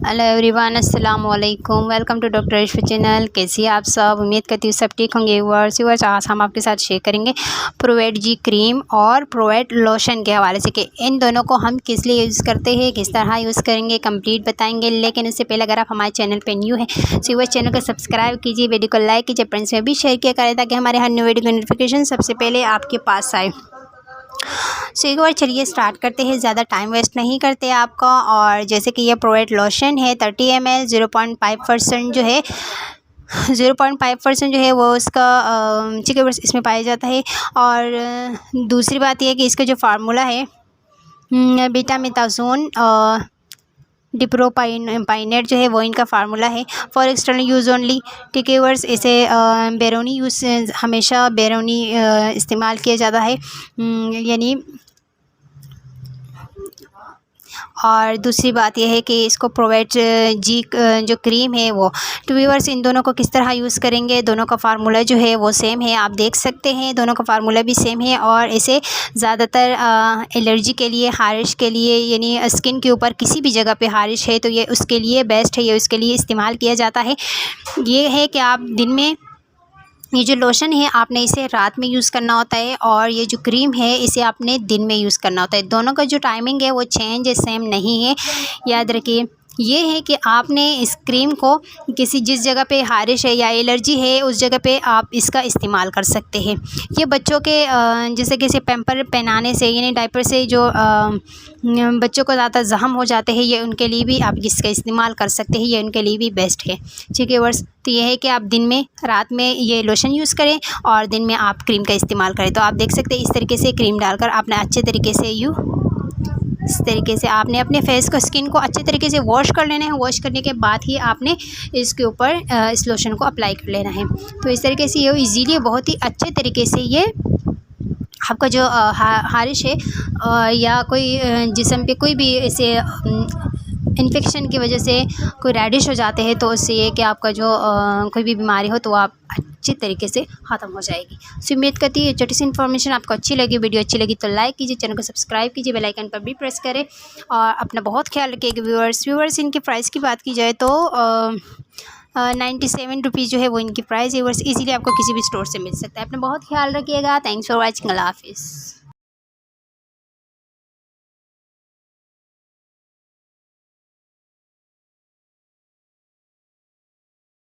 Hello everyone, अस्सलाम वालेकुम। Welcome to doctor इश्फ़ चैनल। कैसी आप सब? उम्मीद करती हूँ सब ठीक होंगे। व्यूअर्स आज हम आपके साथ शेयर करेंगे प्रोवेट जी क्रीम और प्रोवेट लोशन के हवाले से कि इन दोनों को हम किस लिए यूज़ करते हैं, किस तरह यूज़ करेंगे, कंप्लीट बताएंगे। लेकिन उससे पहले अगर आप हमारे चैनल पर न्यू हैं तो व्यूअर्स चैनल को सब्सक्राइब कीजिए, वीडियो को लाइक कीजिए, फ्रेंड्स में भी शेयर किया करें ताकि हमारे हर न्यू वीडियो की नोटिफिकेशन सबसे पहले आपके पास आए। सो एक बार चलिए स्टार्ट करते हैं, ज़्यादा टाइम वेस्ट नहीं करते आपका। और जैसे कि ये प्रोवेट लोशन है 30 ml, 0.5% जो है 0.5% जो है वो उसका चिकवर्स इसमें पाया जाता है। और दूसरी बात यह है कि इसका जो फार्मूला है बीटामेथासोन डिप्रोपाइनेट जो है वो इनका फार्मूला है फॉर एक्सटर्नल यूज़ ओनली। ठीक है वर्स, इसे बैरोनी यूज़ हमेशा बैरोनी इस्तेमाल किया जाता है यानी। और दूसरी बात यह है कि इसको प्रोवेट जी जो क्रीम है वो तो व्यूअर्स इन दोनों को किस तरह यूज़ करेंगे, दोनों का फार्मूला जो है वो सेम है, आप देख सकते हैं दोनों का फार्मूला भी सेम है। और इसे ज़्यादातर एलर्जी के लिए, हारिश के लिए, यानी स्किन के ऊपर किसी भी जगह पे हारिश है तो ये उसके लिए बेस्ट है, ये उसके लिए इस्तेमाल किया जाता है। ये है कि आप दिन में ये जो लोशन है आपने इसे रात में यूज़ करना होता है और ये जो क्रीम है इसे आपने दिन में यूज़ करना होता है। दोनों का जो टाइमिंग है वो चेंज है, सेम नहीं है, याद रखिए। ये है कि आपने इस क्रीम को किसी जिस जगह पे हारिश है या एलर्जी है उस जगह पे आप इसका इस्तेमाल कर सकते हैं। ये बच्चों के जैसे किसी पैम्पर पहनाने से यानी डायपर से जो बच्चों को ज़्यादा ज़ख्म हो जाते हैं, ये उनके लिए भी आप इसका इस्तेमाल कर सकते हैं, ये उनके लिए भी बेस्ट है। ठीक है वर्स, तो ये है कि आप दिन में, रात में ये लोशन यूज़ करें और दिन में आप क्रीम का इस्तेमाल करें। तो आप देख सकते हैं इस तरीके से क्रीम डालकर आपने अच्छे तरीके से इस तरीके से आपने अपने फेस को, स्किन को अच्छे तरीके से वॉश कर लेना है। वॉश करने के बाद ही आपने इसके ऊपर इस लोशन को अप्लाई कर लेना है। तो इस तरीके से ये इजीली बहुत ही अच्छे तरीके से ये आपका जो हारिश है या कोई जिस्म पे कोई भी ऐसे इन्फेक्शन की वजह से कोई रैडिश हो जाते हैं तो उससे ये कि आपका जो कोई भी बीमारी हो तो आप अच्छी तरीके से ख़त्म हो जाएगी। सो उम्मीद करती है छोटी सी इन्फॉर्मेशन आपको अच्छी लगी। वीडियो अच्छी लगी तो लाइक कीजिए, चैनल को सब्सक्राइब कीजिए, बेल आइकन पर भी प्रेस करें और अपना बहुत ख्याल रखिएगा। व्यूअर्स इनके प्राइस की बात की जाए तो 97 रुपीज़ जो है वो इनकी प्राइस है। व्यूअर्स इजीली आपको किसी भी स्टोर से मिल सकता है। अपना बहुत ख्याल रखिएगा। Thanks for watching. अल्लाह हाफिज़।